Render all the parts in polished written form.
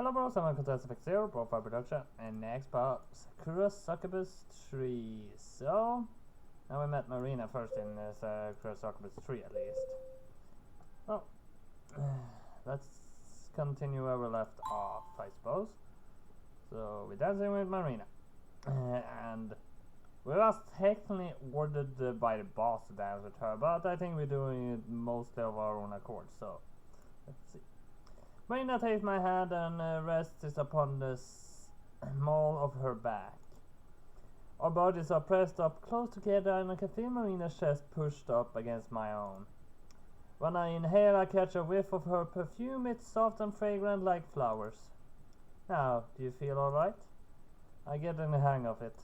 Hello bros, I'm Contestant X0, Profile Production, and next part, Sakura Succubus 3. So, now we met Marina first in Sakura Succubus 3 at least. Well, let's continue where we left off, I suppose. So, we're dancing with Marina. And we was technically ordered by the boss to dance with her, but I think we're doing it mostly of our own accord, so let's see. Marina takes my hand and rests upon the small of her back. Our bodies are pressed up close together and I can feel Marina's chest pushed up against my own. When I inhale, I catch a whiff of her perfume. It's soft and fragrant like flowers. Now, do you feel alright? I get in the hang of it.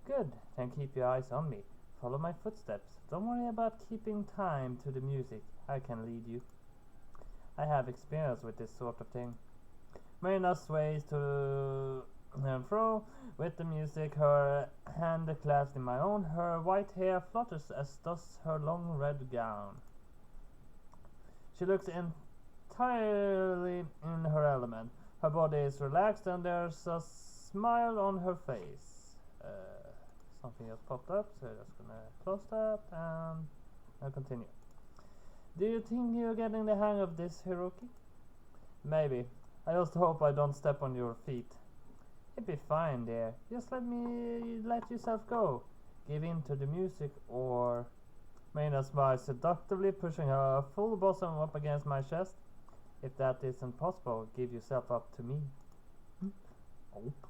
Good, then keep your eyes on me. Follow my footsteps. Don't worry about keeping time to the music. I can lead you. I have experience with this sort of thing. Marina sways to and fro with the music, her hand clasped in my own. Her white hair flutters as does her long red gown. She looks entirely in her element. Her body is relaxed and there's a smile on her face. Something just popped up, so I'm just gonna close that and I'll continue. Do you think you're getting the hang of this, Hiroki? Maybe. I just hope I don't step on your feet. It'd be fine, dear. Just let yourself go. Give in to the music, or... Marina smiles seductively, pushing her full bosom up against my chest. If that isn't possible, give yourself up to me. Gulp.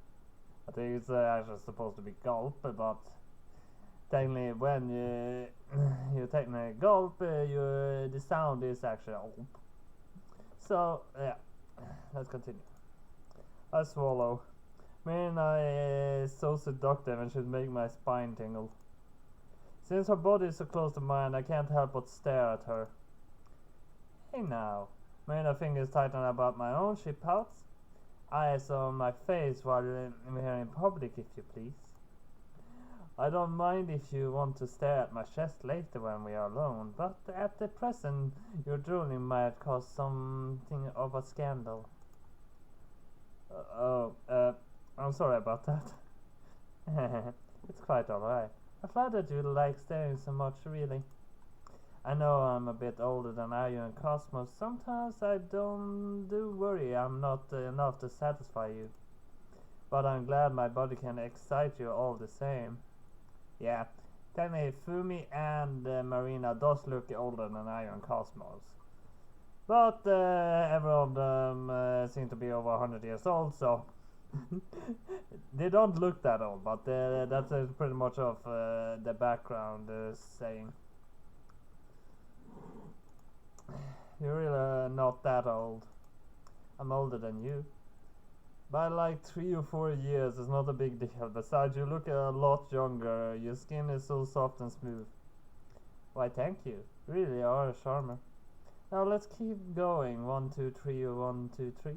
I think it's actually supposed to be gulp, but... Technically, when you technically gulp, the sound is actually gulp. So, yeah, let's continue. I swallow. Marina is so seductive and should make my spine tingle. Since her body is so close to mine, I can't help but stare at her. Hey now. Marina's fingers tighten about my own. She pouts. Eyes on my face while we're here in public, if you please. I don't mind if you want to stare at my chest later when we are alone, but at the present, your drooling might cause something of a scandal. I'm sorry about that. It's quite alright. I'm flattered you like staring so much, really. I know I'm a bit older than Ayu and Cosmos. Sometimes I do worry I'm not enough to satisfy you. But I'm glad my body can excite you all the same. Yeah, technically Fumi and Marina does look older than Ayu and Cosmos. But every of them seem to be over 100 years old, so they don't look that old, but that's pretty much of the background saying. You're really not that old. I'm older than you. By like 3 or 4 years, it's not a big deal. Besides, you look a lot younger. Your skin is so soft and smooth. Why, thank you. You really are a charmer. Now let's keep going. 1, 2, 3, or 1, 2, 3.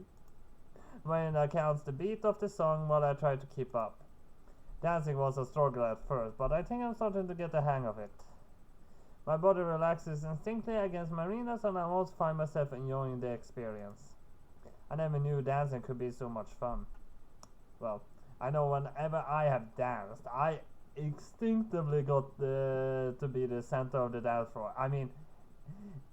Marina counts the beat of the song while I try to keep up. Dancing was a struggle at first, but I think I'm starting to get the hang of it. My body relaxes instinctively against Marina's and I almost find myself enjoying the experience. I never knew dancing could be so much fun. Well, I know whenever I have danced, I instinctively got to be the center of the dance floor. I mean,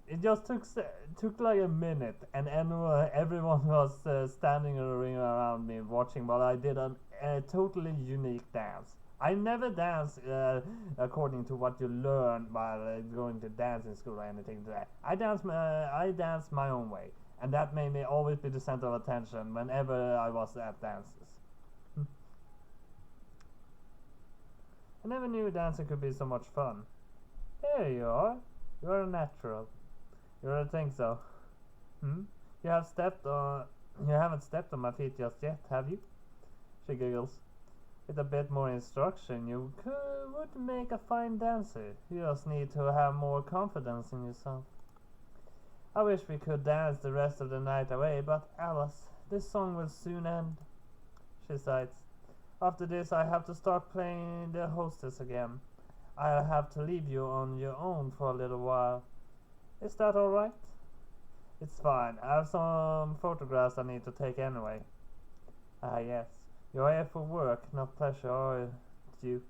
it just took like a minute, and everyone was standing in a ring around me watching, but I did a totally unique dance. I never dance according to what you learn while going to dancing school or anything like that. I dance my own way. And that made me always be the center of attention whenever I was at dances. I never knew dancing could be so much fun. There you are. You're a natural. You really think so? You haven't stepped on my feet just yet, have you? She giggles. With a bit more instruction, you would make a fine dancer. You just need to have more confidence in yourself. I wish we could dance the rest of the night away, but Alice, this song will soon end. She sighs. After this, I have to start playing the hostess again. I'll have to leave you on your own for a little while. Is that alright? It's fine. I have some photographs I need to take anyway. Ah, yes. You're here for work, not pleasure, are you?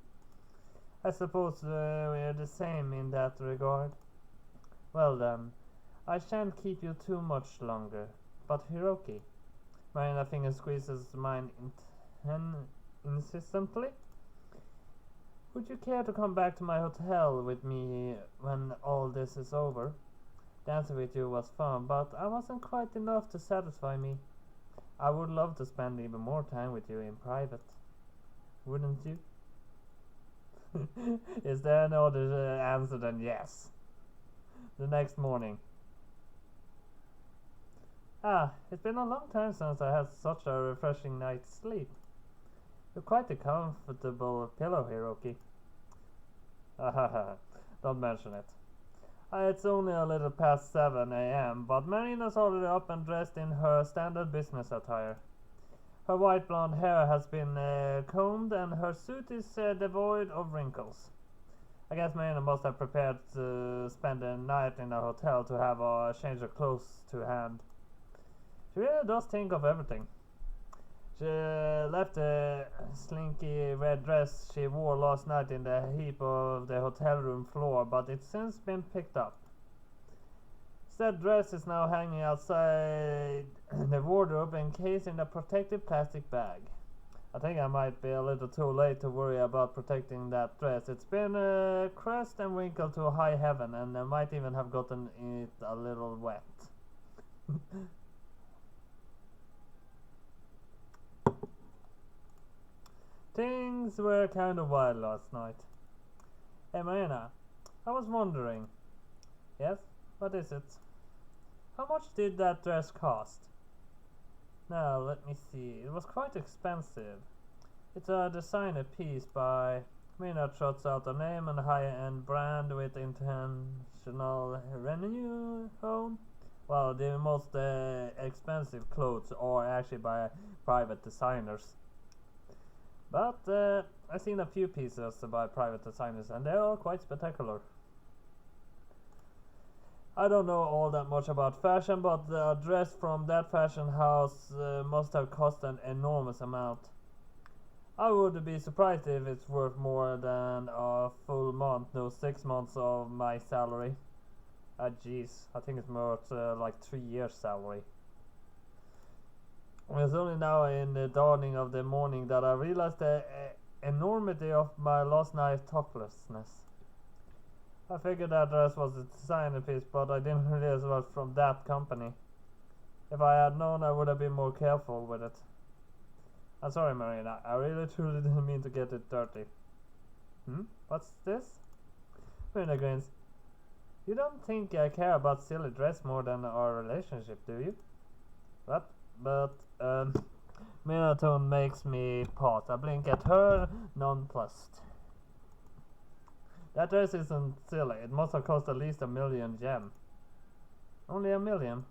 I suppose we're the same in that regard. Well then, I shan't keep you too much longer. But Hiroki, Marina finger squeezes mine insistently. Would you care to come back to my hotel with me when all this is over? Dancing with you was fun, but I wasn't quite enough to satisfy me. I would love to spend even more time with you in private. Wouldn't you? Is there no other answer than yes? The next morning. Ah, it's been a long time since I had such a refreshing night's sleep. You're quite a comfortable pillow, Hiroki. Don't mention it. It's only a little past 7 a.m., but Marina's already up and dressed in her standard business attire. Her white blonde hair has been combed and her suit is devoid of wrinkles. I guess Marina must have prepared to spend the night in a hotel to have a change of clothes to hand. She really does think of everything. She left the slinky red dress she wore last night in the heap of the hotel room floor, but it's since been picked up. Said dress is now hanging outside the wardrobe encased in a protective plastic bag. I think I might be a little too late to worry about protecting that dress. It's been crushed and wrinkled to high heaven, and I might even have gotten it a little wet. Things were kind of wild last night. Hey Marina, I was wondering. Yes? What is it? How much did that dress cost? Now, let me see. It was quite expensive. It's a designer piece by Marina trots out a name and a high-end brand with intentional revenue own. Well, the most expensive clothes are actually by private designers. But I've seen a few pieces by private designers and they are quite spectacular. I don't know all that much about fashion, but the dress from that fashion house must have cost an enormous amount. I would be surprised if it's worth more than a full month, no 6 months of my salary. Jeez, I think it's worth like 3 years salary. It's only now in the dawning of the morning that I realized the enormity of my last night's toplessness. I figured that dress was a designer piece, but I didn't realize it was from that company. If I had known, I would have been more careful with it. I'm sorry, Marina. I really truly didn't mean to get it dirty. What's this? Marina grins. You don't think I care about silly dress more than our relationship, do you? What? But, monotone makes me pause. I blink at her, nonplussed. That dress isn't silly. It must have cost at least 1,000,000 gem. Only 1,000,000?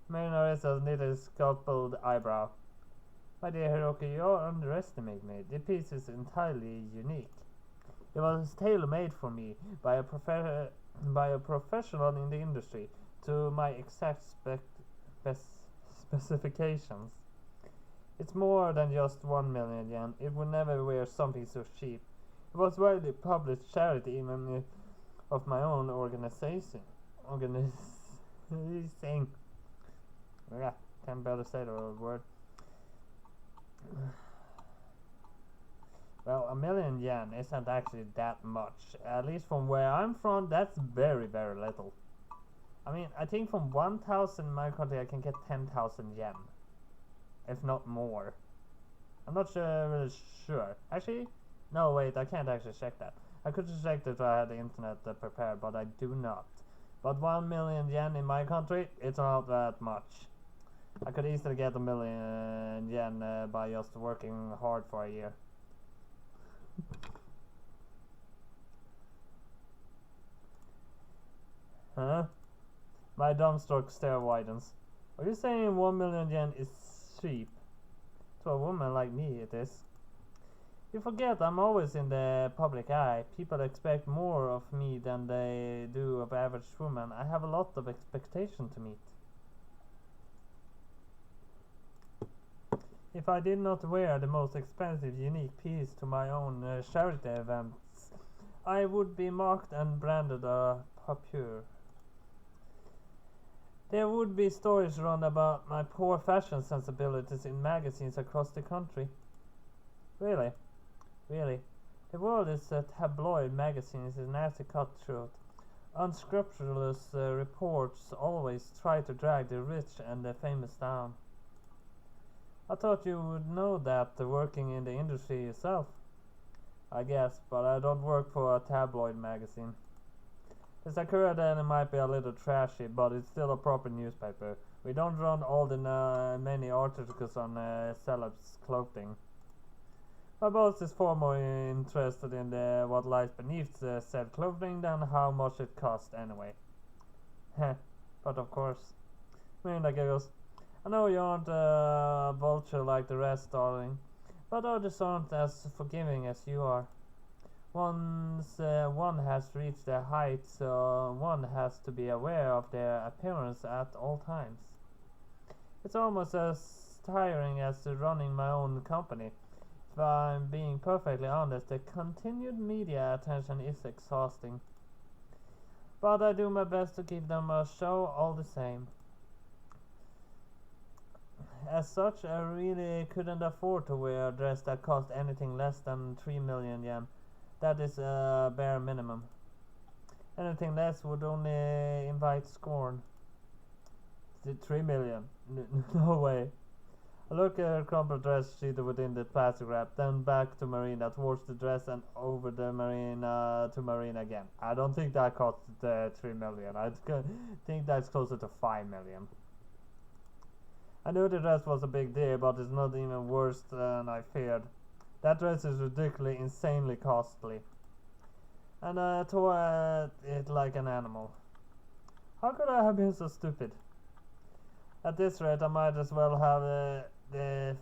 Marina raises a neatly sculpted eyebrow. My dear Hiroki, you underestimate me. The piece is entirely unique. It was tailor-made for me by a professional in the industry to my exact specifications. It's more than just 1,000,000 yen. It would never wear something so cheap. It was widely published charity even of my own organization. Yeah, can't better say the word. Well, 1,000,000 yen isn't actually that much. At least from where I'm from, that's very, very little. I mean, I think from 1,000 in my country I can get 10,000 yen. If not more. I'm not really sure. Actually, no wait, I can't actually check that. I could have checked it if I had the internet prepared, but I do not. But 1,000,000 yen in my country, it's not that much. I could easily get 1,000,000 yen by just working hard for a year. Huh? My dumbstruck stare widens. Are you saying 1,000,000 yen is cheap? To a woman like me, it is. You forget I'm always in the public eye. People expect more of me than they do of average women. I have a lot of expectation to meet. If I did not wear the most expensive unique piece to my own charity events, I would be marked and branded a pauper. There would be stories run about my poor fashion sensibilities in magazines across the country. Really, really. The world is a tabloid magazines is nasty cutthroat. Unscrupulous reports always try to drag the rich and the famous down. I thought you would know that working in the industry yourself. I guess, but I don't work for a tabloid magazine. The Sakura then might be a little trashy, but it's still a proper newspaper. We don't run all the many articles on celebs' clothing. My boss is far more interested in what lies beneath said clothing than how much it costs anyway. Heh, but of course. Miranda giggles. I know you aren't a vulture like the rest, darling, but others aren't as forgiving as you are. Once one has reached their heights, one has to be aware of their appearance at all times. It's almost as tiring as running my own company. If I'm being perfectly honest, the continued media attention is exhausting. But I do my best to give them a show all the same. As such, I really couldn't afford to wear a dress that cost anything less than 3 million yen. That is a bare minimum. Anything less would only invite scorn. 3 million? No way. I look at her crumpled dress sheet within the plastic wrap, then back to Marina, towards the dress and over the Marina to Marina again. I don't think that cost 3 million. I think that's closer to 5 million. I knew the dress was a big deal, but it's not even worse than I feared. That dress is ridiculously, insanely costly. And I tore at it like an animal. How could I have been so stupid? At this rate, I might as well have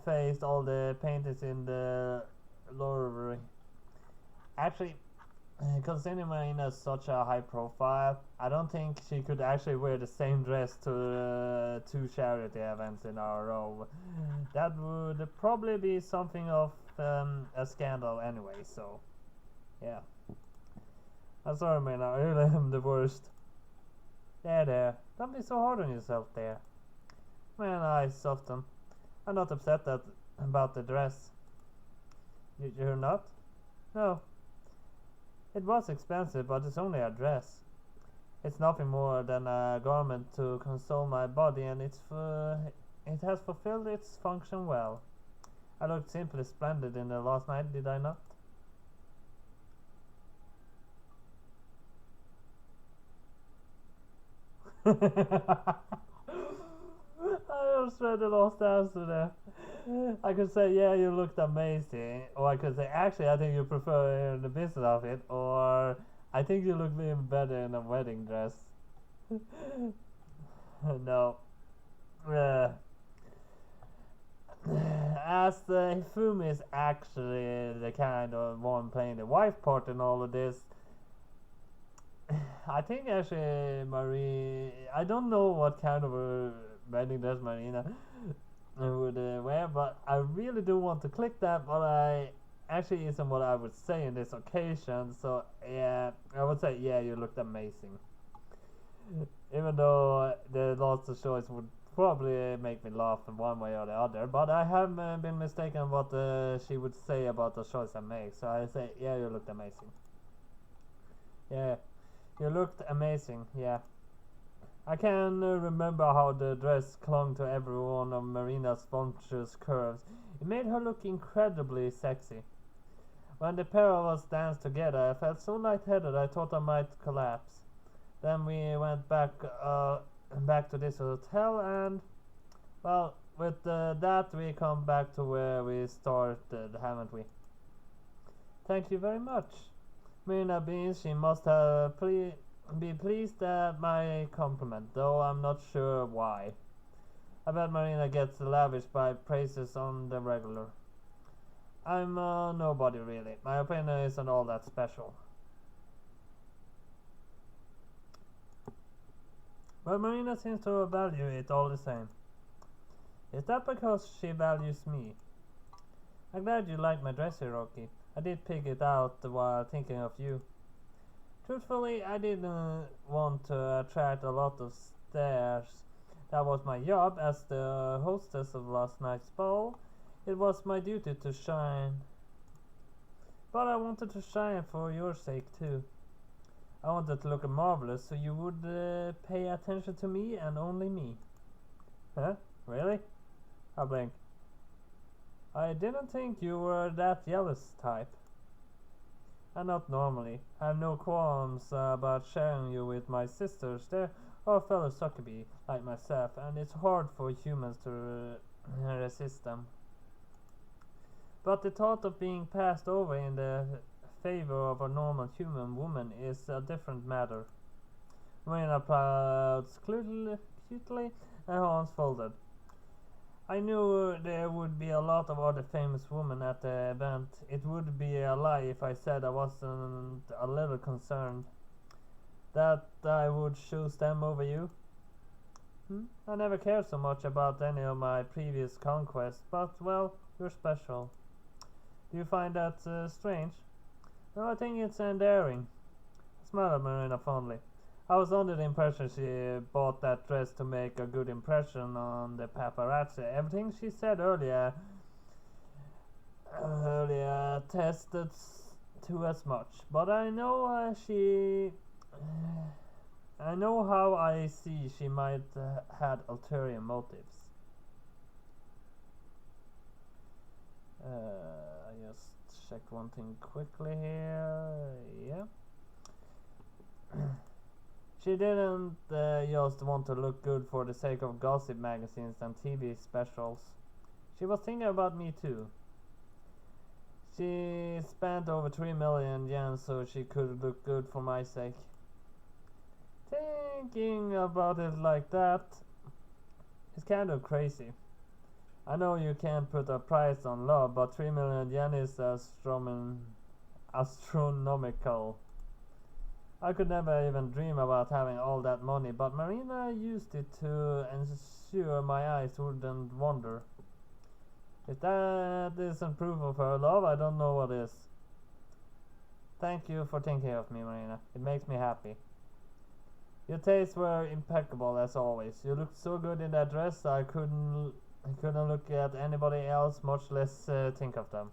faced all the paintings in the library. Actually, considering Marina is such a high profile, I don't think she could actually wear the same dress to 2 charity events in a row. That would probably be something of a scandal anyway, so yeah. I'm sorry, Marina, I really am the worst. There, don't be so hard on yourself there. Man, I soften. I'm not upset about the dress. You're not? No. It was expensive, but it's only a dress. It's nothing more than a garment to console my body, and it has fulfilled its function well. I looked simply splendid in the last night, did I not? I just read the last answer there. I could say, yeah, you looked amazing. Or I could say, actually, I think you prefer the business outfit. Or, I think you look even better in a wedding dress. No. As Hifumi is actually the kind of one playing the wife part in all of this, I think actually I don't know what kind of a wedding dress Marina would wear, but I really do want to click that, but I actually isn't what I would say in this occasion, so yeah, I would say, yeah, you looked amazing. Even though the lots of choice would probably make me laugh in one way or the other, but I have been mistaken what she would say about the choice I make, so I say, yeah, you looked amazing. Yeah, you looked amazing, yeah. I can remember how the dress clung to every one of Marina's voluptuous curves. It made her look incredibly sexy. When the pair of us danced together, I felt so lightheaded I thought I might collapse. Then we went back to this hotel, and well, with that we come back to where we started, haven't we? Thank you very much. Marina Beans, she must have be pleased at my compliment, though I'm not sure why. I bet Marina gets lavished by praises on the regular. I'm nobody really. My opinion isn't all that special. But Marina seems to value it all the same. Is that because she values me? I'm glad you like my dress, Hiroki. I did pick it out while thinking of you. Truthfully, I didn't want to attract a lot of stares. That was my job as the hostess of last night's ball. It was my duty to shine. But I wanted to shine for your sake too. I wanted to look marvelous so you would pay attention to me and only me. Huh? Really? I blinked. I didn't think you were that jealous type. And not normally. I have no qualms about sharing you with my sisters. They're all fellow Succubi like myself, and it's hard for humans to resist them. But the thought of being passed over in the favor of a normal human woman is a different matter. Marina pouts cutely and Hans folded. I knew there would be a lot of other famous women at the event. It would be a lie if I said I wasn't a little concerned that I would choose them over you. I never cared so much about any of my previous conquests, but, well, you're special. Do you find that strange? No, I think it's endearing. I smiled at Marina fondly. I was under the impression she bought that dress to make a good impression on the paparazzi. Everything she said earlier tested to as much. But I know I know how I see she might had ulterior motives. I just checked one thing quickly here. Yeah. She didn't just want to look good for the sake of gossip magazines and TV specials. She was thinking about me too. She spent over 3 million yen so she could look good for my sake. Thinking about it like that is kind of crazy. I know you can't put a price on love, but 3 million yen is astronomical. I could never even dream about having all that money, but Marina used it to ensure my eyes wouldn't wander. If that isn't proof of her love, I don't know what is. Thank you for thinking of me, Marina. It makes me happy. Your tastes were impeccable as always. You looked so good in that dress I couldn't look at anybody else, much less think of them.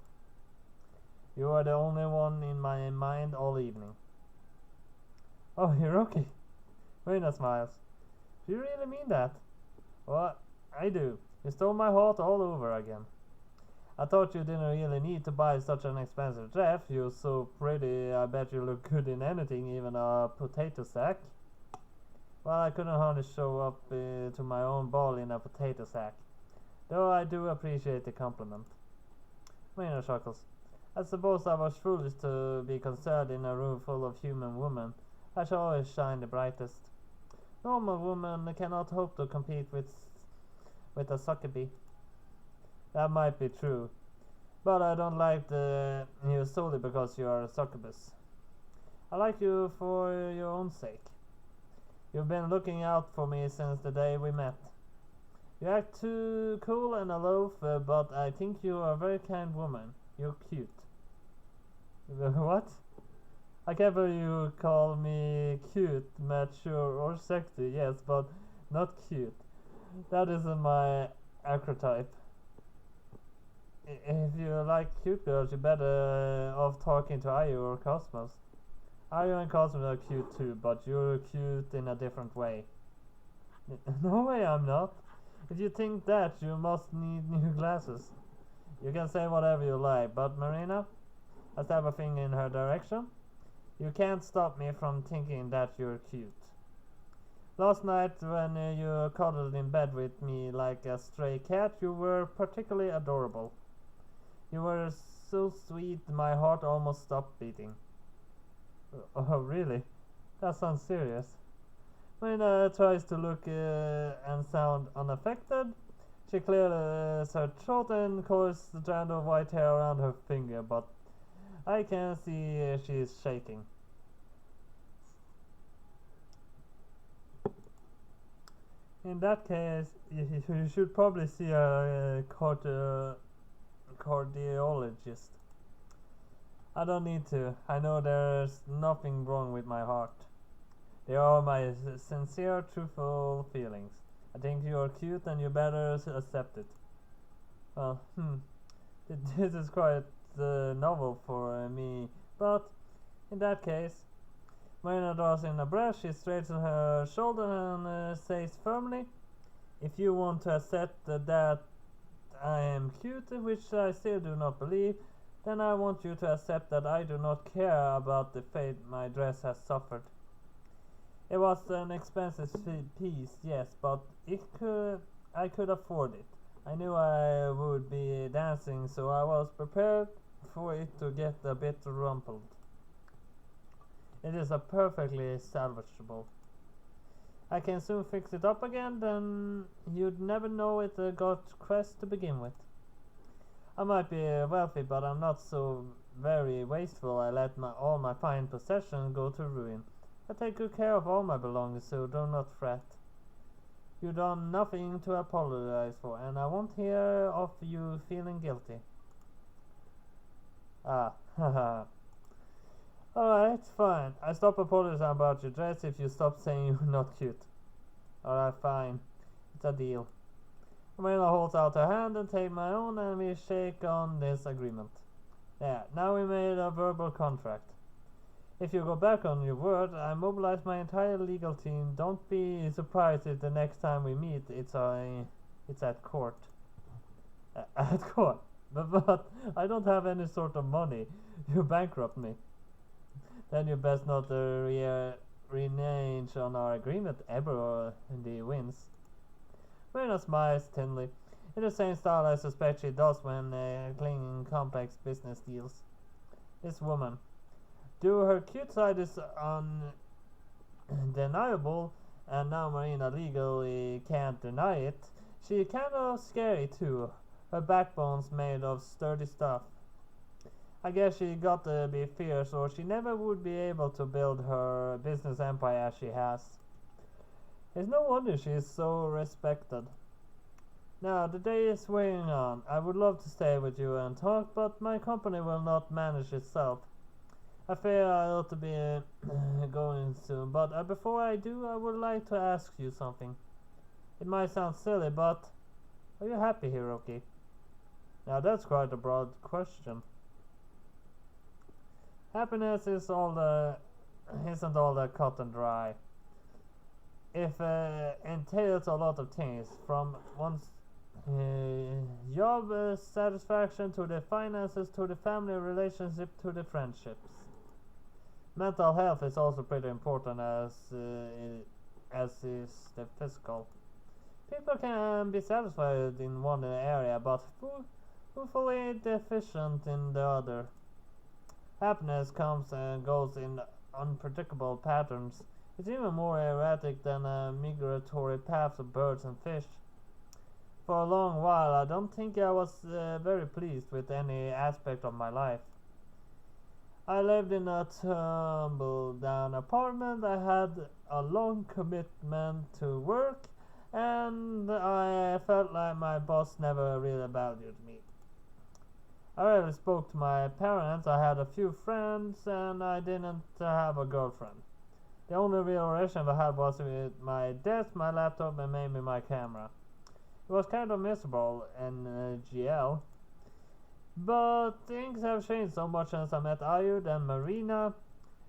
You are the only one in my mind all evening. Oh, Hiroki. Marina smiles. Do you really mean that? Well, I do. You stole my heart all over again. I thought you didn't really need to buy such an expensive dress. You're so pretty, I bet you look good in anything, even a potato sack. Well, I couldn't hardly show up to my own ball in a potato sack. Though I do appreciate the compliment. Marina chuckles. I suppose I was foolish to be concerned in a room full of human women. I shall always shine the brightest. Normal women cannot hope to compete with a Succubi. That might be true, but I don't like you solely because you are a Succubus. I like you for your own sake. You've been looking out for me since the day we met. You act too cool and aloof, but I think you are a very kind woman. You're cute. What? I can't believe you call me cute, mature, or sexy, yes, but not cute. That isn't my archetype. If you like cute girls, you're better off talking to Ayu or Cosmos. Ayu and Cosmos are cute too, but you're cute in a different way. No way I'm not. If you think that, you must need new glasses. You can say whatever you like, but Marina, I stab a finger in her direction. You can't stop me from thinking that you're cute. Last night when you cuddled in bed with me like a stray cat, you were particularly adorable. You were so sweet, my heart almost stopped beating. Oh, really? That sounds serious. Marina tries to look and sound unaffected. She clears her throat and coils the strand of white hair around her finger, but I can see she's shaking. In that case, you should probably see a cardiologist. I don't need to. I know there's nothing wrong with my heart. They are my sincere, truthful feelings. I think you're cute and you better accept it. Well, this is quite novel for me, but in that case, Marina draws in a breath, she straightens her shoulder and says firmly, if you want to accept that I am cute, which I still do not believe, then I want you to accept that I do not care about the fate my dress has suffered. It was an expensive piece, yes, but I could afford it. I knew I would be dancing, so I was prepared for it to get a bit rumpled. It is a perfectly salvageable. I can soon fix it up again, then you'd never know it got crest to begin with. I might be wealthy, but I'm not so very wasteful. I let all my fine possessions go to ruin. I take good care of all my belongings, so do not fret. You've done nothing to apologize for, and I won't hear of you feeling guilty. Ah, haha. Alright, fine. I stop apologizing about your dress if you stop saying you're not cute. Alright, fine. It's a deal. Marina holds out her hand and takes my own, and we shake on this agreement. Yeah, now we made a verbal contract. If you go back on your word, I mobilize my entire legal team. Don't be surprised if the next time we meet it's at court. At court? But I don't have any sort of money. You bankrupt me. Then you best not renege on our agreement ever or the wins. Marina smiles thinly, in the same style I suspect she does when clinging complex business deals. This woman, though her cute side is undeniable, and now Marina legally can't deny it, she's kind of scary too. Her backbone's made of sturdy stuff. I guess she got to be fierce, or she never would be able to build her business empire as she has. It's no wonder she is so respected. Now, the day is wearing on. I would love to stay with you and talk, but my company will not manage itself. I fear I ought to be going soon, but before I do, I would like to ask you something. It might sound silly, but are you happy, Hiroki? Now, that's quite a broad question. Happiness isn't all that cut and dry. It entails a lot of things, from one's job satisfaction to the finances to the family relationship to the friendships. Mental health is also pretty important as is the physical. People can be satisfied in one area but fully deficient in the other. Happiness comes and goes in unpredictable patterns. It's even more erratic than migratory paths of birds and fish. For a long while, I don't think I was very pleased with any aspect of my life. I lived in a tumble-down apartment, I had a long commitment to work, and I felt like my boss never really valued me. I rarely spoke to my parents, I had a few friends, and I didn't have a girlfriend. The only real relation I had was with my desk, my laptop, and maybe my camera. It was kind of miserable in GL. But things have changed so much since I met Ayud and Marina.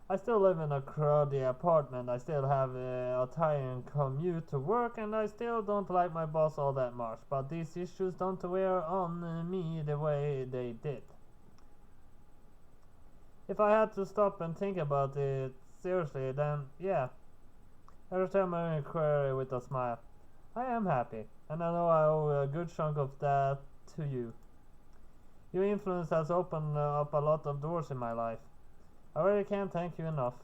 I still live in a crowded apartment, I still have a tiring commute to work, and I still don't like my boss all that much. But these issues don't wear on me the way they did. If I had to stop and think about it seriously, then yeah. I return my inquiry with a smile. I am happy, and I know I owe a good chunk of that to you. Your influence has opened up a lot of doors in my life. I really can't thank you enough.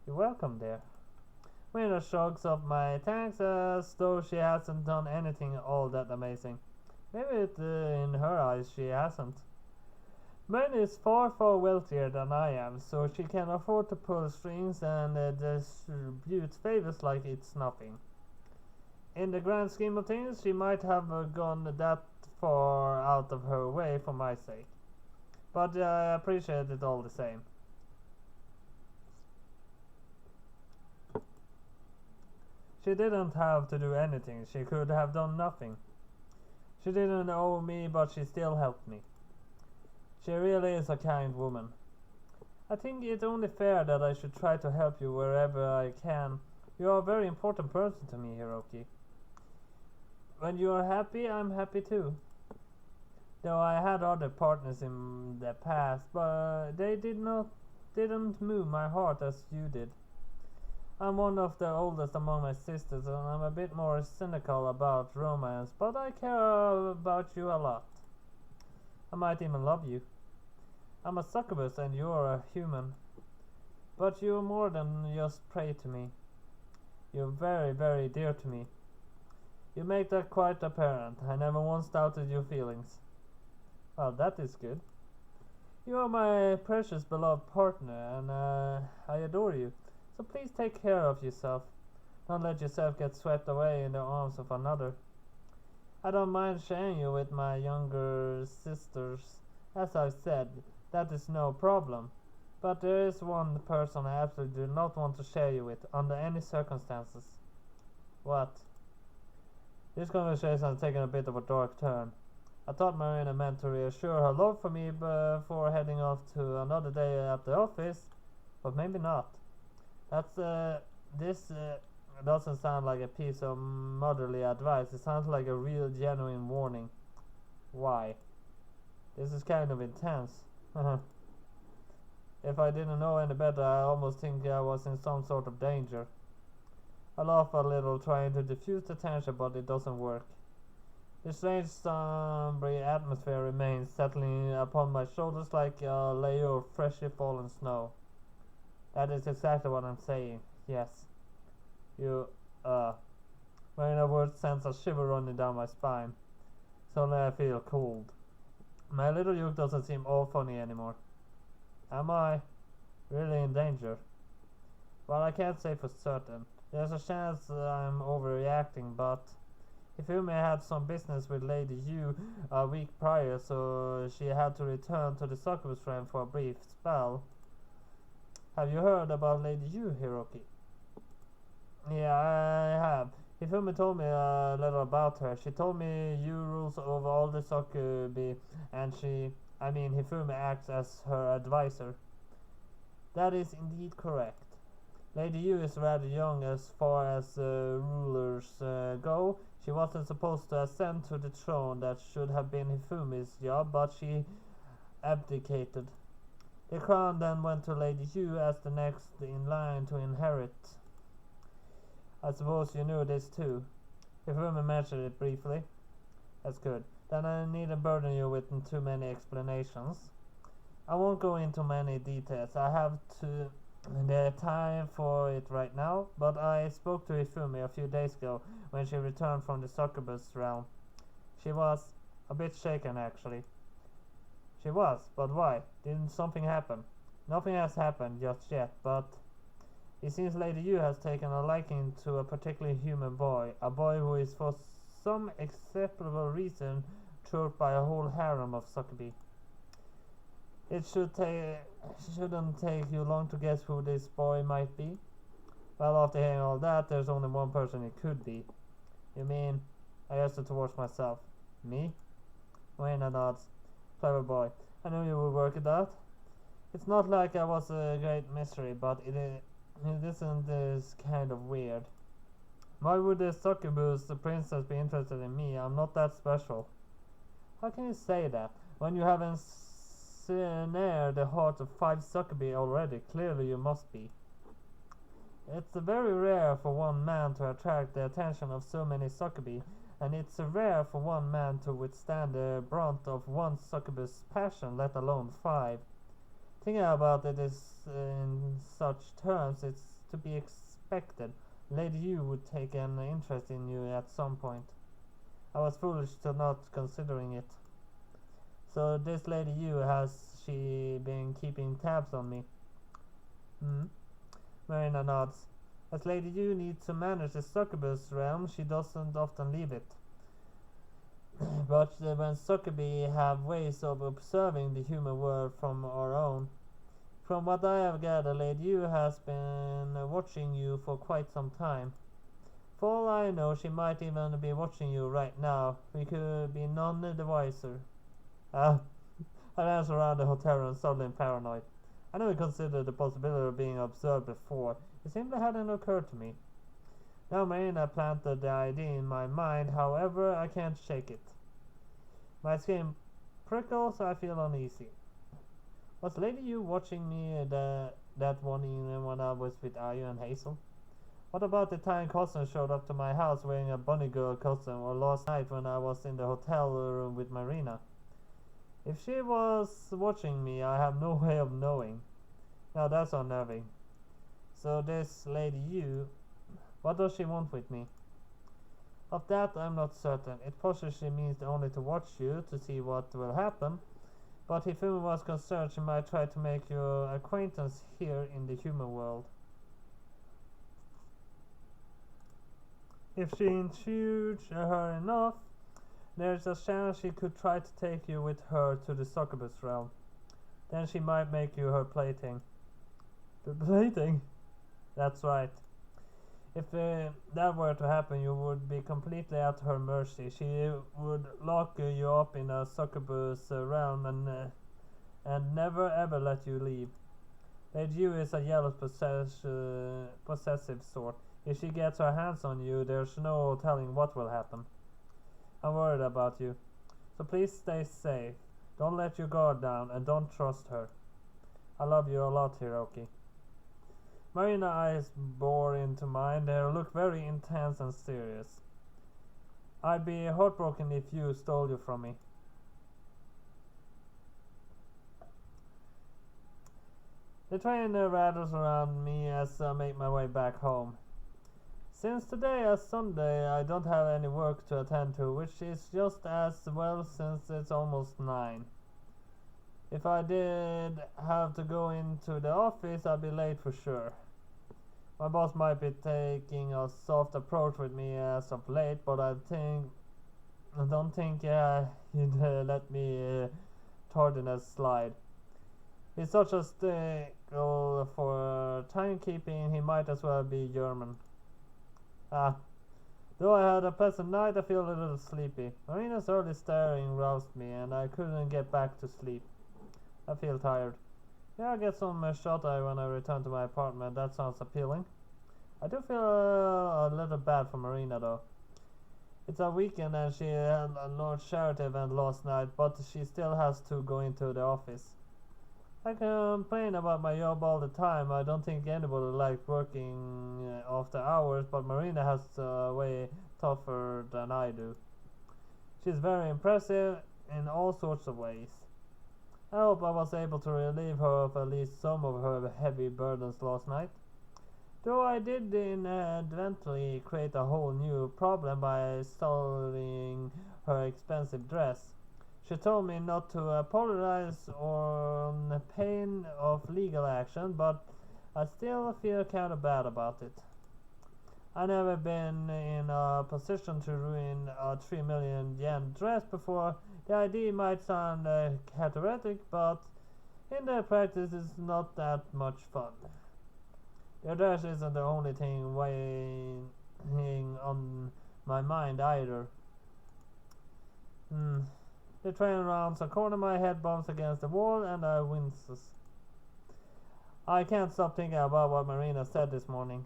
You're welcome, dear. Marina shrugs off my thanks as though she hasn't done anything all that amazing. Maybe in her eyes she hasn't. Marina is far wealthier than I am, so she can afford to pull strings and distribute favors like it's nothing. In the grand scheme of things, she might have gone that far out of her way for my sake. But I appreciate it all the same. She didn't have to do anything. She could have done nothing. She didn't owe me, but she still helped me. She really is a kind woman. I think it's only fair that I should try to help you wherever I can. You are a very important person to me, Hiroki. When you are happy, I'm happy too. Though I had other partners in the past, but they didn't move my heart as you did. I'm one of the oldest among my sisters, and I'm a bit more cynical about romance, but I care about you a lot. I might even love you. I'm a succubus and you're a human. But you're more than just prey to me. You're very, very dear to me. You make that quite apparent. I never once doubted your feelings. Well, that is good. You are my precious beloved partner, and I adore you. So please take care of yourself. Don't let yourself get swept away in the arms of another. I don't mind sharing you with my younger sisters. As I've said, that is no problem. But there is one person I absolutely do not want to share you with, under any circumstances. What? This conversation has taken a bit of a dark turn. I thought Marina meant to reassure her love for me before heading off to another day at the office, but maybe not. This doesn't sound like a piece of motherly advice. It sounds like a real genuine warning. Why? This is kind of intense. If I didn't know any better, I almost think I was in some sort of danger. I laugh a little, trying to diffuse the tension, but it doesn't work. The strange sombre atmosphere remains, settling upon my shoulders like a layer of freshly fallen snow. That is exactly what I'm saying. Yes. When a word sends a shiver running down my spine. Suddenly I feel cold. My little Yuke doesn't seem all funny anymore. Am I really in danger? Well, I can't say for certain. There's a chance I'm overreacting, but Hifumi had some business with Lady Yu a week prior, so she had to return to the Succubus frame for a brief spell. Have you heard about Lady Yu, Hiroki? Yeah, I have. Hifumi told me a little about her. She told me Yu rules over all the Succubi, and Hifumi acts as her advisor. That is indeed correct. Lady Yu is rather young as far as rulers go. She wasn't supposed to ascend to the throne. That should have been Hifumi's job, but she abdicated. The crown then went to Lady Yu as the next in line to inherit. I suppose you knew this too. Hifumi mentioned it briefly. That's good. Then I needn't burden you with too many explanations. I won't go into many details. I have the time for it right now, but I spoke to Hifumi a few days ago when she returned from the Succubus realm. She was a bit shaken, actually. She was, but why? Didn't something happen? Nothing has happened just yet, but it seems Lady Yu has taken a liking to a particularly human boy, a boy who is for some acceptable reason chirped by a whole harem of Succubi. It shouldn't take you long to guess who this boy might be. Well, after hearing all that, there's only one person it could be. You mean? I gestured towards myself. Me? Wayne nods. Clever boy. I knew you would work it out. It's not like I was a great mystery, but it isn't this kind of weird. Why would the Succubus, the princess, be interested in me? I'm not that special. How can you say that? When you haven't ensnared the heart of 5 Succubi already, clearly you must be. It's very rare for one man to attract the attention of so many Succubi, and it's rare for one man to withstand the brunt of one Succubus' passion, let alone 5. Thinking about it is in such terms, it's to be expected. Lady Yu would take an interest in you at some point. I was foolish to not considering it. So this Lady Yu, has she been keeping tabs on me? Marina nods. As Lady Yu needs to manage the Succubus realm, she doesn't often leave it. But when Succubi have ways of observing the human world from our own. From what I have gathered, Lady Yu has been watching you for quite some time. For all I know, she might even be watching you right now. We could be none the wiser. I glanced around the hotel room, suddenly paranoid. I never considered the possibility of being observed before. It simply hadn't occurred to me. Now Marina planted the idea in my mind, however, I can't shake it. My skin prickles, I feel uneasy. Was Lady Yu watching me that one evening when I was with Ayu and Hazel? What about the time cousin showed up to my house wearing a bunny girl costume, or last night when I was in the hotel room with Marina? If she was watching me, I have no way of knowing. Now that's unnerving. So this Lady Yu, what does she want with me? Of that I'm not certain. It possibly means only to watch you, to see what will happen. But if Umi was concerned, she might try to make your acquaintance here in the human world. If she intrudes her enough, there's a chance she could try to take you with her to the Succubus realm. Then she might make you her plaything. The plaything? That's right. If that were to happen, you would be completely at her mercy. She would lock you up in a Succubus realm and never ever let you leave. Lady Yu is a jealous, possessive sort. If she gets her hands on you, there's no telling what will happen. I'm worried about you. So please stay safe. Don't let your guard down, and don't trust her. I love you a lot, Hiroki. Marina's eyes bore into mine. They look very intense and serious. I'd be heartbroken if you stole you from me. The train rattles around me as I make my way back home. Since today is Sunday, I don't have any work to attend to, which is just as well since it's almost 9. If I did have to go into the office, I'd be late for sure. My boss might be taking a soft approach with me as of late, but I don't think he'd let me tardiness slide. He's such a stickler for timekeeping, he might as well be German. Though I had a pleasant night, I feel a little sleepy. Marina's early staring roused me, and I couldn't get back to sleep. I feel tired. Yeah, I'll get some shut-eye when I return to my apartment. That sounds appealing. I do feel a little bad for Marina, though. It's a weekend and she had a large charity event last night, but she still has to go into the office. I complain about my job all the time. I don't think anybody likes working after hours, but Marina has way tougher than I do. She's very impressive in all sorts of ways. I hope I was able to relieve her of at least some of her heavy burdens last night. Though I did inadvertently create a whole new problem by stealing her expensive dress. She told me not to apologize on pain of legal action, but I still feel kind of bad about it. I've never been in a position to ruin a 3 million yen dress before. The idea might sound chaotic, but in the practice it's not that much fun. The dress isn't the only thing weighing on my mind either. The train rounds a corner, my head bumps against the wall, and I winces. I can't stop thinking about what Marina said this morning.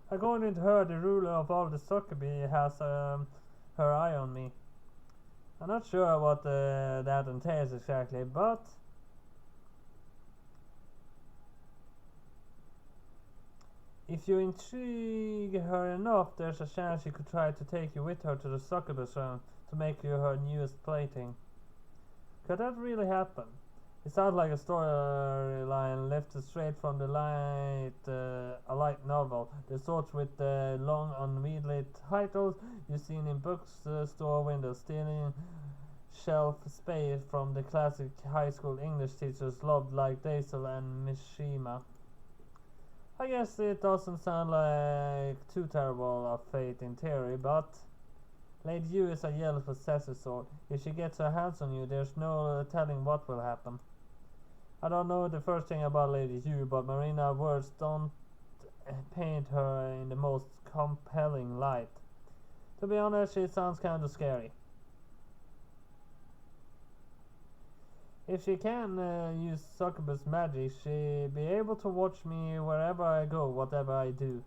According to her, the ruler of all the Succubi has her eye on me. I'm not sure what that entails exactly, but if you intrigue her enough, there's a chance she could try to take you with her to the Succubus realm to make you her newest plaything. Could that really happen? It sounds like a storyline lifted straight from the a light novel, the sorts with the long unwieldy titles you've seen in bookstore windows, stealing shelf space from the classic high school English teachers loved like Daisel and Mishima. I guess it doesn't sound like too terrible of fate in theory, but Lady Yu is a yellow possessor sort. If she gets her hands on you, there's no telling what will happen. I don't know the first thing about Lady Yu, but Marina's words don't paint her in the most compelling light. To be honest, she sounds kind of scary. If she can use Succubus magic, she'll be able to watch me wherever I go, whatever I do.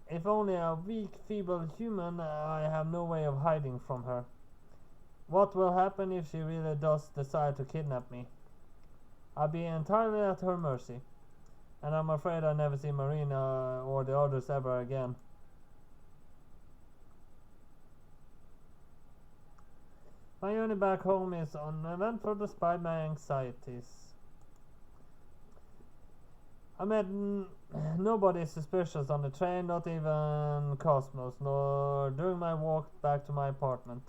If only a weak, feeble human, I have no way of hiding from her. What will happen if she really does decide to kidnap me? I'll be entirely at her mercy, and I'm afraid I'll never see Marina or the others ever again. My journey back home is uneventful despite my anxieties. I met nobody suspicious on the train, not even Cosmos, nor during my walk back to my apartment.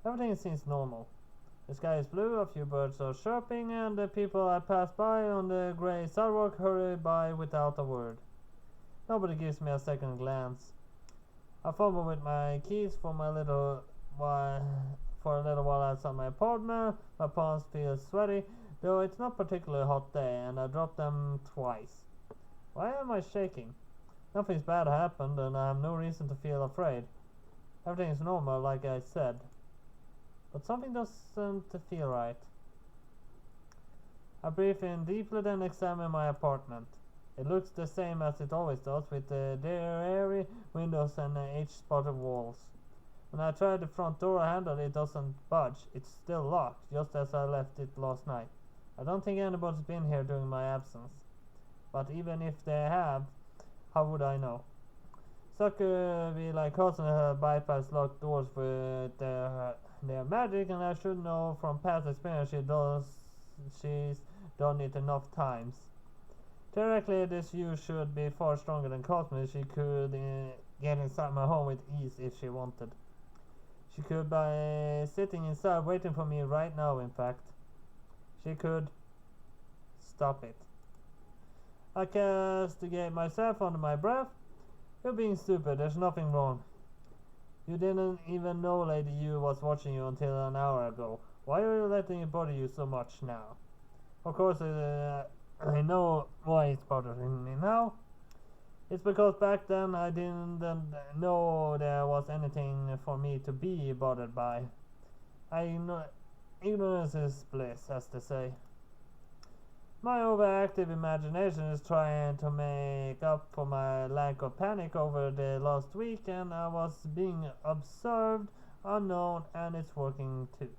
Everything seems normal. The sky is blue, a few birds are chirping, and the people I pass by on the grey sidewalk hurry by without a word. Nobody gives me a second glance. I fumble with my keys for a little while outside my apartment. My palms feel sweaty, though it's not particularly hot day, and I drop them twice. Why am I shaking? Nothing's bad happened, and I have no reason to feel afraid. Everything is normal, like I said. But something doesn't feel right. I breathe in deeply, then examine my apartment. It looks the same as it always does, with the airy windows and age-spotted walls. When I try the front door handle, it doesn't budge. It's still locked, just as I left it last night. I don't think anybody's been here during my absence. But even if they have, how would I know? Sakura like constantly bypass locked doors with their magic, and I should know from past experience she's done it enough times. Theoretically, this Yu should be far stronger than Cosmos. She could get inside my home with ease if she wanted. She could by sitting inside waiting for me right now, in fact. She could stop it. I castigate myself under my breath. You're being stupid, there's nothing wrong. You didn't even know Lady Yu was watching you until an hour ago. Why are you letting it bother you so much now? Of course, I know why it's bothering me now. It's because back then I didn't know there was anything for me to be bothered by. Ignorance is bliss, as they say. My overactive imagination is trying to make up for my lack of panic over the last week, and I was being observed, unknown, and it's working too.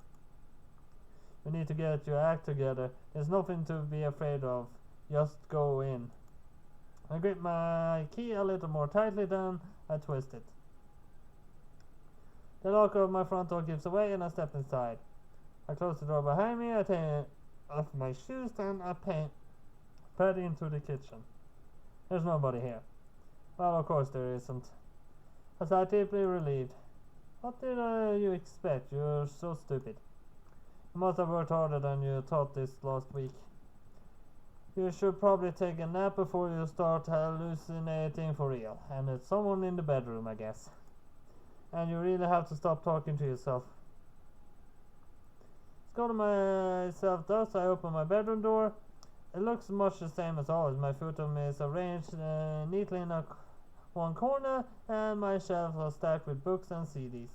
You need to get your act together. There's nothing to be afraid of. Just go in. I grip my key a little more tightly than I twist it. The lock of my front door gives away and I step inside. I close the door behind me, I take off my shoes, then I pad into the kitchen. There's nobody here. Well, of course there isn't. I sigh deeply relieved. What did you expect? You're so stupid. You must have worked harder than you thought this last week. You should probably take a nap before you start hallucinating for real. And it's someone in the bedroom, I guess. And you really have to stop talking to yourself. Scolding myself thus, I open my bedroom door. It looks much the same as always. My futon is arranged neatly in one corner, and my shelves are stacked with books and CDs.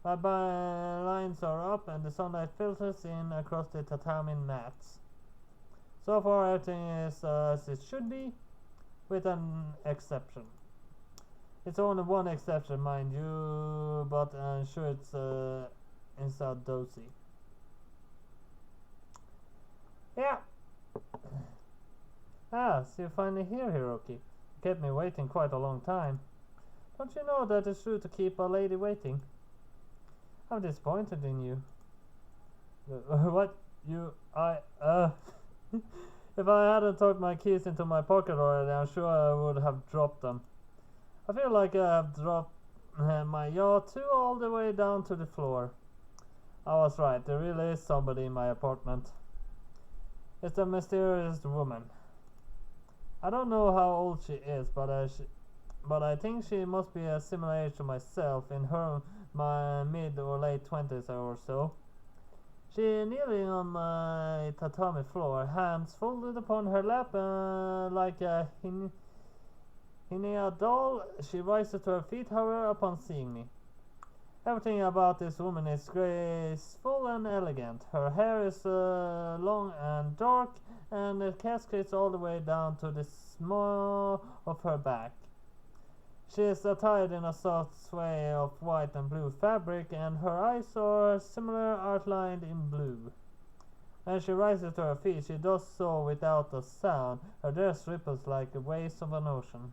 My blinds are up, and the sunlight filters in across the tatami mats. So far, everything is as it should be, with an exception. It's only one exception, mind you, but I'm sure it's inside Dozy. Yeah. So you're finally here, Hiroki. You kept me waiting quite a long time. Don't you know that it's true to keep a lady waiting? I'm disappointed in you. What? If I hadn't tucked my keys into my pocket already, I'm sure I would have dropped them. I feel like I have dropped my yacht all the way down to the floor. I was right, there really is somebody in my apartment. It's a mysterious woman. I don't know how old she is, but I think she must be a similar age to myself, in her my mid or late 20s or so. She kneeling on my tatami floor, hands folded upon her lap, like a Hinea doll. She rises to her feet, however, upon seeing me. Everything about this woman is graceful and elegant. Her hair is long and dark, and it cascades all the way down to the small of her back. She is attired in a soft sway of white and blue fabric, and her eyes are similar outlined in blue. As she rises to her feet, she does so without a sound. Her dress ripples like the waves of an ocean.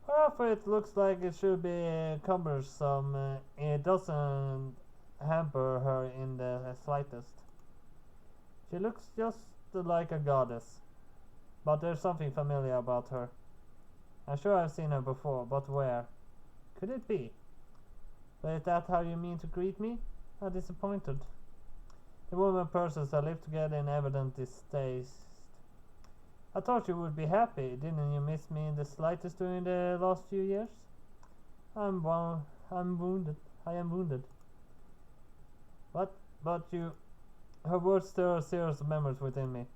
Her outfit looks like it should be cumbersome. It doesn't hamper her in the slightest. She looks just like a goddess, but there's something familiar about her. I'm sure I've seen her before, but where? Could it be? But is that how you mean to greet me? I'm disappointed. The woman purses her lips together in evident distaste. I thought you would be happy. Didn't you miss me in the slightest during the last few years? I'm wounded. I am wounded. What? But you... Her words stir serious memories within me.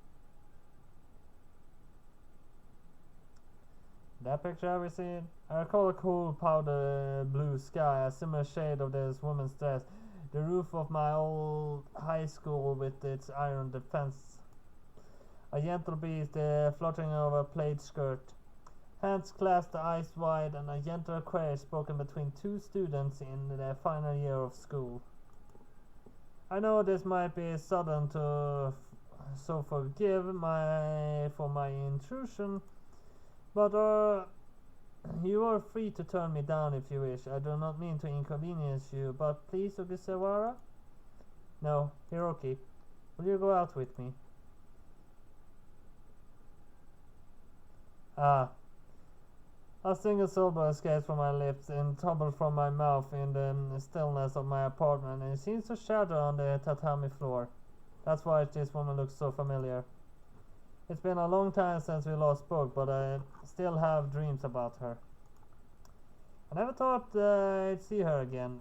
That picture I received, I recall a cool powder blue sky, a similar shade of this woman's dress, the roof of my old high school with its iron defense, a gentle breeze the fluttering of a plaid skirt, hands clasped, eyes wide, and a gentle query spoken between two students in their final year of school. I know this might be sudden to so forgive for my intrusion, but you are free to turn me down if you wish. I do not mean to inconvenience you, but please, Ogisawara? No, Hiroki, will you go out with me? Ah. A single syllable escapes from my lips and tumbles from my mouth in the stillness of my apartment, and it seems to shatter on the tatami floor. That's why this woman looks so familiar. It's been a long time since we last spoke, but I still have dreams about her. I never thought I'd see her again.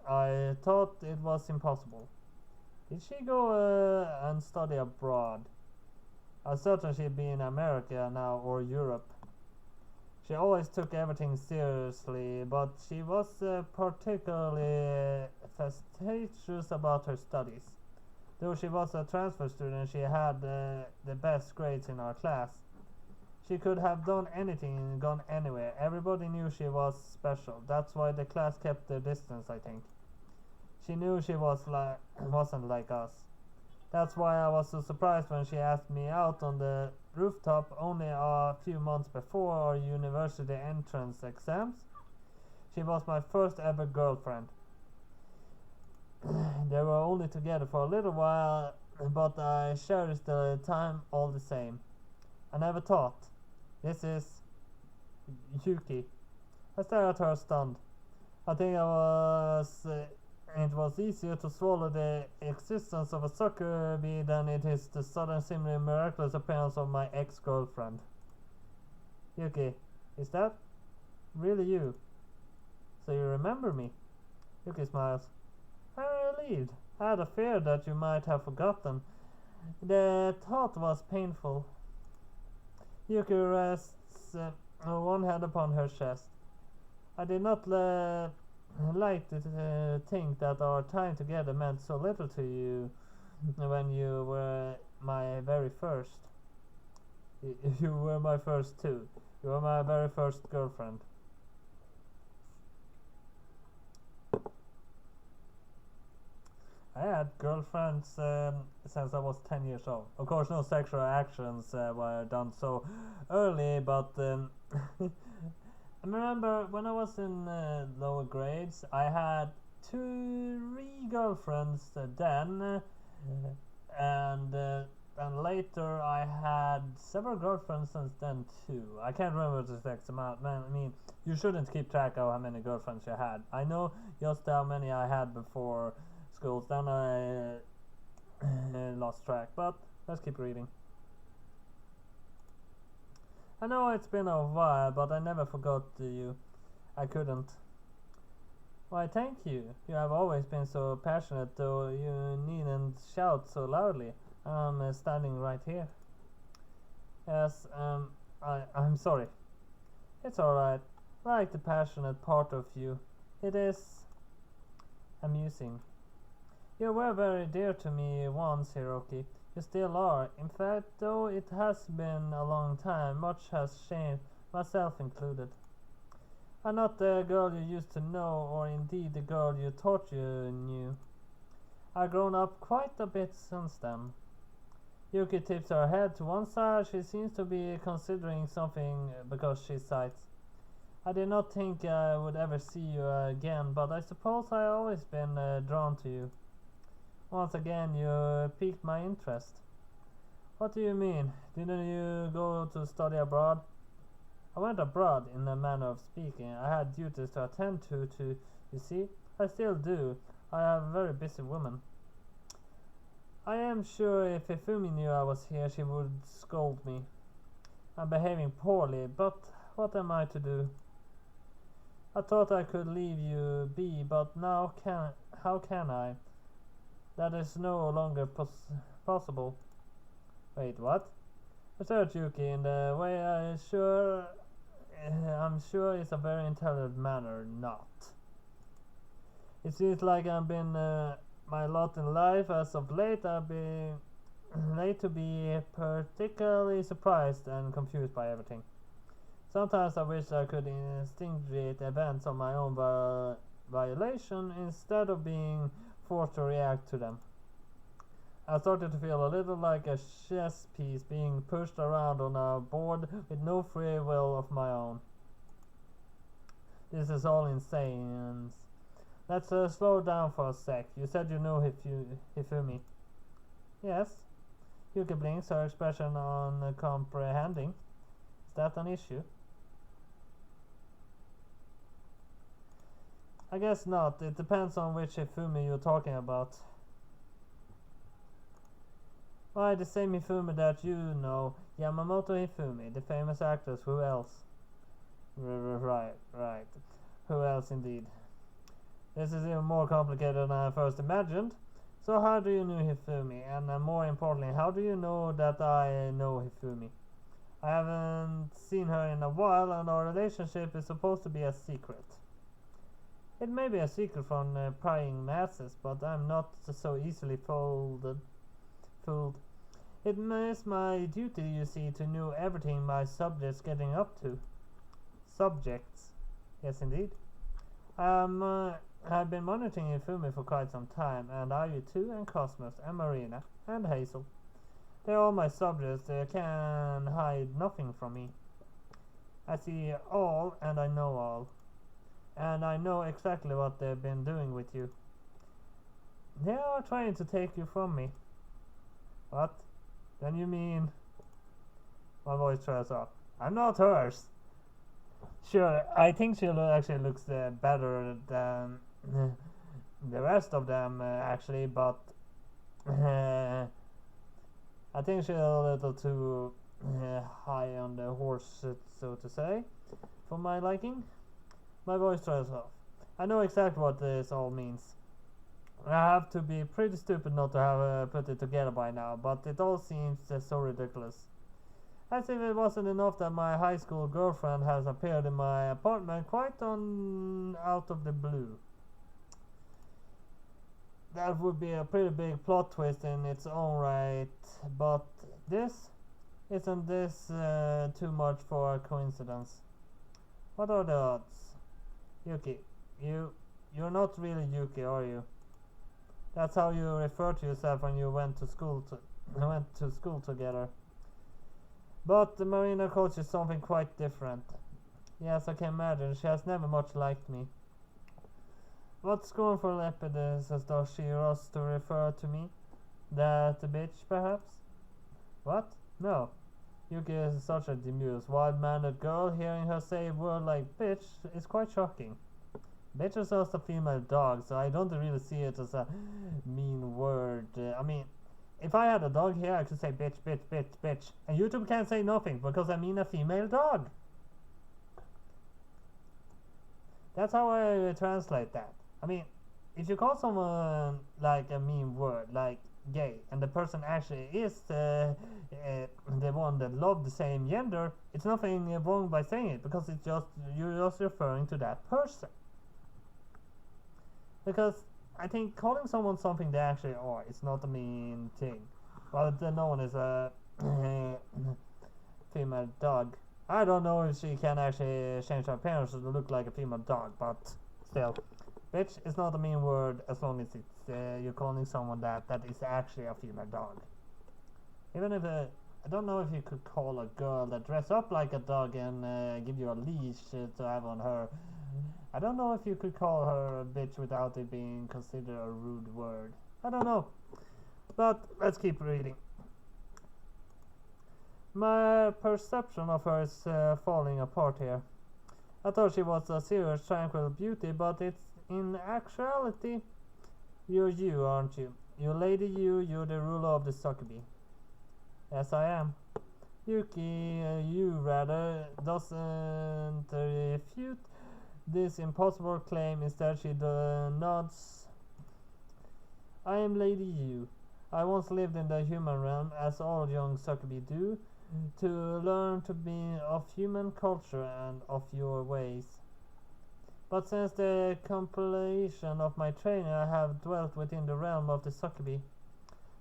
I thought it was impossible. Did she go and study abroad? I'm certain she'd be in America now or Europe. She always took everything seriously, but she was particularly fastidious about her studies. Though she was a transfer student, she had the best grades in our class. She could have done anything and gone anywhere. Everybody knew she was special. That's why the class kept their distance, I think. She knew she wasn't like us. That's why I was so surprised when she asked me out on the rooftop only a few months before our university entrance exams. She was my first ever girlfriend. They were only together for a little while, but I cherished the time all the same. I never thought. This is Yuki. I stared at her stunned. I think it was easier to swallow the existence of a sucker bee than it is the sudden seemingly miraculous appearance of my ex-girlfriend. Yuki, is that really you? So you remember me? Yuki smiles. I'm relieved. I had a fear that you might have forgotten. The thought was painful. Yuki rests one hand upon her chest. I did not like to think that our time together meant so little to you when you were my very first. You were my first too. You were my very first girlfriend. I had girlfriends since I was 10 years old. Of course, no sexual actions were done so early, but I remember when I was in lower grades, I had 3 girlfriends then, and later I had several girlfriends since then too. I can't remember the exact amount. Man, I mean, you shouldn't keep track of how many girlfriends you had. I know just how many I had before schools, then I lost track, but let's keep reading. I know it's been a while, but I never forgot you. I couldn't. Why, thank you. You have always been so passionate, though you needn't shout so loudly. I'm standing right here. Yes, I'm sorry. It's alright. I like the passionate part of you. It is amusing. You were very dear to me once, Hiroki. You still are. In fact, though it has been a long time, much has changed, myself included. I'm not the girl you used to know, or indeed the girl you thought you knew. I've grown up quite a bit since then. Yuki tips her head to one side. She seems to be considering something because she sighs. I did not think I would ever see you again, but I suppose I've always been drawn to you. Once again, you piqued my interest. What do you mean? Didn't you go to study abroad? I went abroad, in a manner of speaking. I had duties to attend to, you see. I still do. I am a very busy woman. I am sure if Ifumi knew I was here, she would scold me. I'm behaving poorly, but what am I to do? I thought I could leave you be, but now how can I? That is no longer possible. Wait, what? Research Yuki in the way I'm sure it's a very intelligent manner not. It seems like I've been my lot in life as of late. I've been late to be particularly surprised and confused by everything. Sometimes I wish I could instigate events on my own violation instead of being forced to react to them. I started to feel a little like a chess piece being pushed around on a board with no free will of my own. This is all insane. Let's slow down for a sec. You said you know Hifumi. Yes. Yuki blinks, her expression on comprehending. Is that an issue? I guess not. It depends on which Hifumi you're talking about. Why, the same Hifumi that you know, Yamamoto Hifumi, the famous actress. Who else? Right. Who else indeed? This is even more complicated than I first imagined. So how do you know Hifumi? And more importantly, how do you know that I know Hifumi? I haven't seen her in a while, and our relationship is supposed to be a secret. It may be a secret from prying masses, but I'm not so easily fooled. It is my duty, you see, to know everything my subjects getting up to. Subjects? Yes, indeed. I've been monitoring Ifumi for quite some time, and Ayu too, and Cosmos, and Marina, and Hazel. They're all my subjects. They can hide nothing from me. I see all, and I know all. And I know exactly what they've been doing with you. They are trying to take you from me. What? Then you mean... My voice trails off. I'm not hers. Sure, I think she actually looks better than the rest of them, actually, but I think she's a little too high on the horse, so to say, for my liking. My voice trails off. I know exactly what this all means. I have to be pretty stupid not to have put it together by now, but it all seems so ridiculous. As if it wasn't enough that my high school girlfriend has appeared in my apartment quite out of the blue. That would be a pretty big plot twist in its own right, but isn't this too much for a coincidence? What are the odds? Yuki, you're not really Yuki, are you? That's how you refer to yourself when you went to school together. But Marina calls you something quite different. Yes, I can imagine. She has never much liked me. What scornful epithets does she use to refer to me? That bitch, perhaps? What? No. Yuki is such a demure, wild-mannered girl. Hearing her say a word like bitch is quite shocking. Bitch is just a female dog, so I don't really see it as a mean word. I mean, if I had a dog here, I could say bitch, bitch, bitch, bitch. And YouTube can't say nothing because I mean a female dog. That's how I translate that. I mean, if you call someone like a mean word, like gay, and the person actually is the one that love the same gender, it's nothing wrong by saying it because it's just you're just referring to that person. Because I think calling someone something they actually are is not a mean thing. Well, no one is a female dog. I don't know if she can actually change her appearance to look like a female dog, but still, bitch is not a mean word as long as it's you're calling someone that is actually a female dog. Even if I don't know if you could call a girl that dress up like a dog and give you a leash to have on her. I don't know if you could call her a bitch without it being considered a rude word. I don't know. But let's keep reading. My perception of her is falling apart here. I thought she was a serious, tranquil beauty, but it's in actuality, you're you, aren't you? You lady you're the ruler of the Succubus. Yes, I am. Yuki, you rather, doesn't refute this impossible claim. Instead, she nods. I am Lady Yu. I once lived in the human realm, as all young Succubi do, to learn to be of human culture and of your ways. But since the completion of my training, I have dwelt within the realm of the Succubi.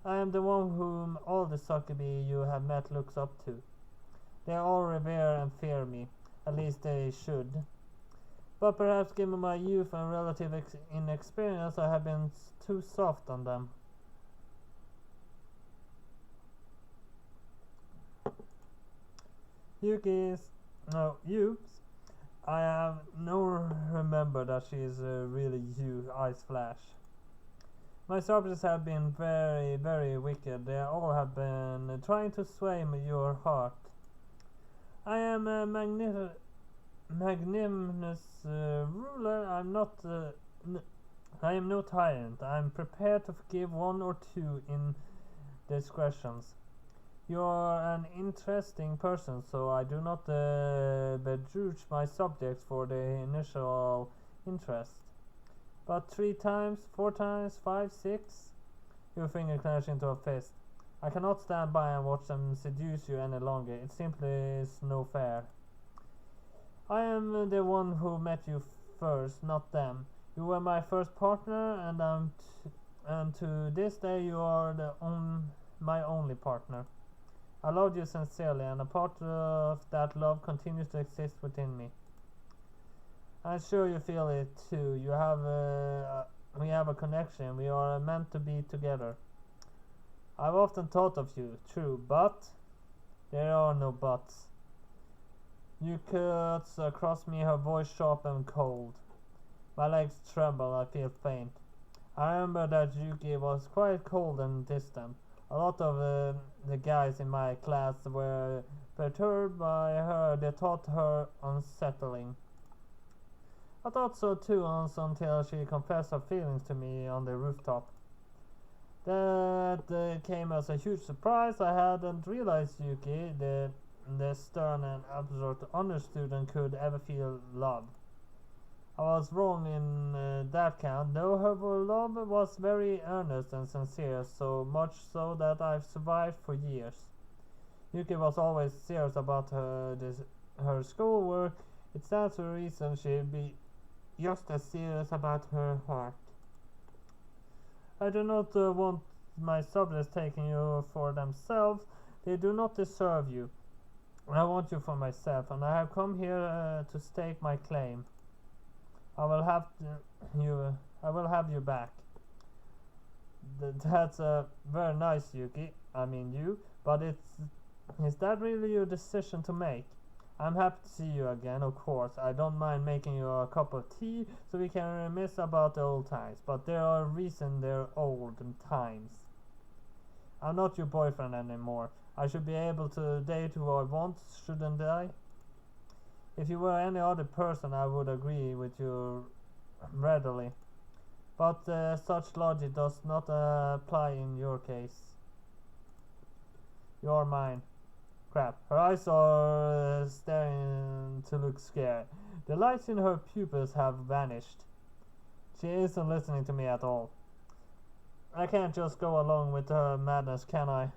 I am the one whom all the Succubi you have met looks up to. They all revere and fear me, at least they should. But perhaps given my youth and relative inexperience, I have been too soft on them. I have no remember that she is really you, eyes flash. My subjects have been very, very wicked. They all have been trying to sway your heart. I am a magnanimous ruler. I am no tyrant. I am prepared to forgive one or two indiscretions. You are an interesting person, so I do not begrudge my subjects for the initial interest. But 3 times, 4 times, 5, 6, your finger clenched into a fist. I cannot stand by and watch them seduce you any longer. It simply is no fair. I am the one who met you first, not them. You were my first partner, and to this day you are my only partner. I loved you sincerely, and a part of that love continues to exist within me. I'm sure you feel it too. We have a connection. We are meant to be together. I've often thought of you, true, but there are no buts. You cuts across me, her voice sharp and cold. My legs tremble, I feel faint. I remember that Yuki was quite cold and distant. A lot of the guys in my class were perturbed by her. They thought her unsettling. I thought so too once until she confessed her feelings to me on the rooftop. That came as a huge surprise. I hadn't realized Yuki, the stern and absurd honor student, could ever feel love. I was wrong in that count, though her love was very earnest and sincere, so much so that I've survived for years. Yuki was always serious about her schoolwork. It stands to reason she'd be just as serious about her heart. I do not want my subjects taking you for themselves. They do not deserve you. I want you for myself, and I have come here to stake my claim. I will have you back. That's very nice, Yuki. I mean you, but is that really your decision to make? I'm happy to see you again, of course. I don't mind making you a cup of tea so we can reminisce about the old times, but there are reasons they're old times. I'm not your boyfriend anymore. I should be able to date who I want, shouldn't I? If you were any other person, I would agree with you readily. But such logic does not apply in your case. You're mine. Crap. Her eyes are staring to look scared. The lights in her pupils have vanished. She isn't listening to me at all. I can't just go along with her madness, can I?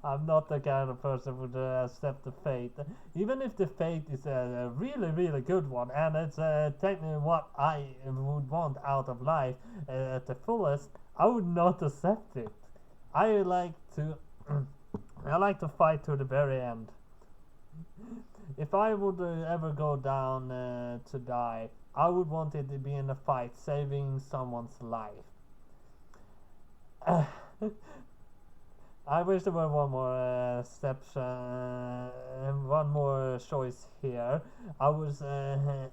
I'm not the kind of person who would accept the fate. Even if the fate is a really, really good one, and it's technically what I would want out of life at the fullest, I would not accept it. I like to, I like to fight to the very end. If I would ever go down to die, I would want it to be in a fight, saving someone's life. I wish there were one more one more choice here. I was that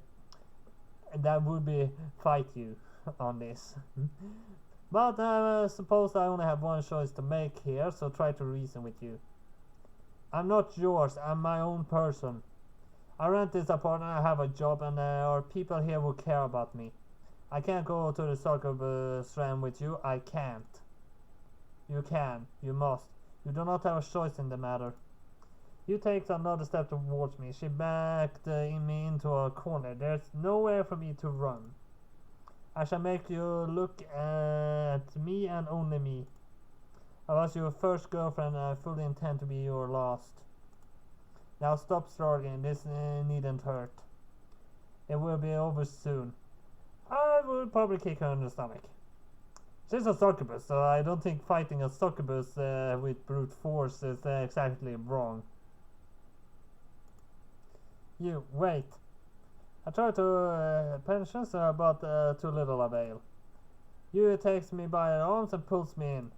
would be fight you on this. But suppose I only have one choice to make here, so try to reason with you. I'm not yours, I'm my own person. I rent this apartment, I have a job, and there are people here who care about me. I can't go to the Succubus realm with you, I can't. You can, you must. You do not have a choice in the matter. You take another step towards me. She backed me into a corner. There's nowhere for me to run. I shall make you look at me and only me. I was your first girlfriend and I fully intend to be your last. Now stop struggling, this needn't hurt. It will be over soon. I will probably kick her in the stomach. She's a succubus, so I don't think fighting a succubus with brute force is exactly wrong. You, wait. I tried to pension her, but to little avail. You takes me by the arms and pulls me in.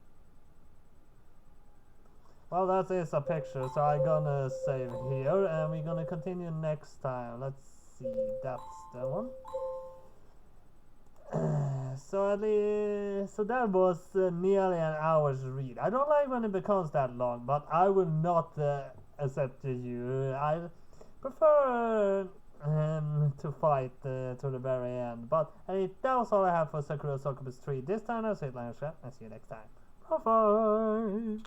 Well, that is a picture, so I'm gonna save here, and we're gonna continue next time. Let's see, that's the one. So that was nearly an hour's read. I don't like when it becomes that long, but I will not accept you. I prefer to fight to the very end. But that was all I have for Sakura Succubus 3 this time. I'll say it, and see you next time. Bye bye.